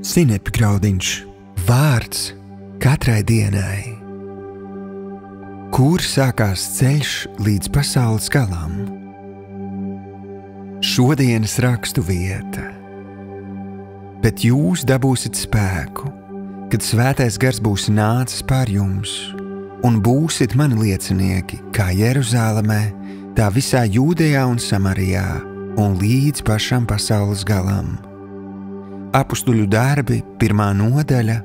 Sinepju graudiņš, vārds katrai dienai. Kur sākās ceļš līdz pasaules galam? Šodienas rakstu vieta. Bet jūs dabūsiet spēku, kad svētais gars būs nācis pār jums, un būsiet mani liecinieki, kā Jeruzālemē, tā visā Jūdejā un Samarijā, un līdz pašam pasaules galam. Apustuļu darbi, 1. nodaļa,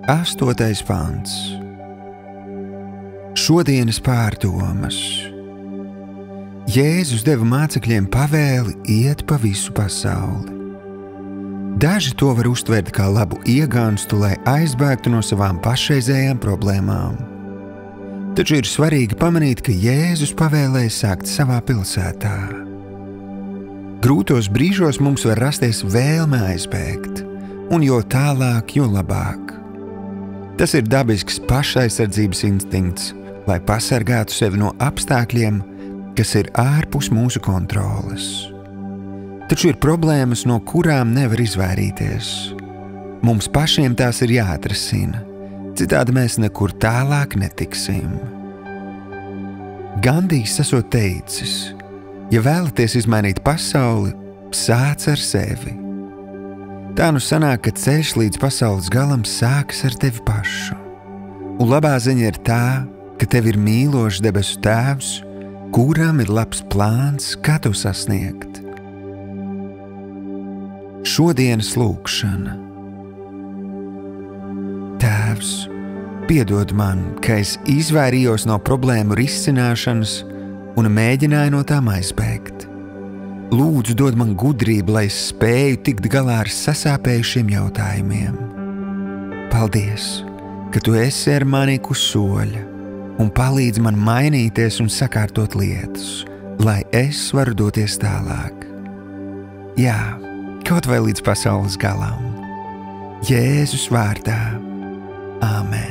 8. pants. Šodienas pārdomas. Jēzus deva mācekļiem pavēli iet pa visu pasauli. Daži to var uztvert kā labu iegānstu, lai aizbēgtu no savām pašreizējām problēmām. Taču ir svarīgi pamanīt, ka Jēzus pavēlēja sākt savā pilsētā. Grūtos brīžos mums var rasties vēlme aizbēgt, un jo tālāk, jo labāk. Tas ir dabisks pašaizsardzības instinkts, lai pasargātu sevi no apstākļiem, kas ir ārpus mūsu kontroles. Taču ir problēmas, no kurām nevar izvairīties. Mums pašiem tās ir jāatrisina, citādi mēs nekur tālāk netiksim. Gandijs esot teicis: ja vēlaties izmainīt pasauli, sāc ar sevi. Tā nu sanāk, ka ceļš līdz pasaules galam sākas ar tevi pašu. Un labā ziņa ir tā, ka tev ir mīlošs debesu Tēvs, kuram ir labs plāns, kā to sasniegt. Šodienas lūkšana. Tēvs, piedod man, ka es izvairījos no problēmu risināšanas un mēģināju no tām aizbēgt. Lūdzu, dod man gudrību, lai es spēju tikt galā ar sasāpējušiem jautājumiem. Paldies, ka tu esi ar mani uz soļa un palīdz man mainīties un sakārtot lietas, lai es varu doties tālāk. Jā, kaut vai līdz pasaules galam. Jēzus vārdā. Āmen.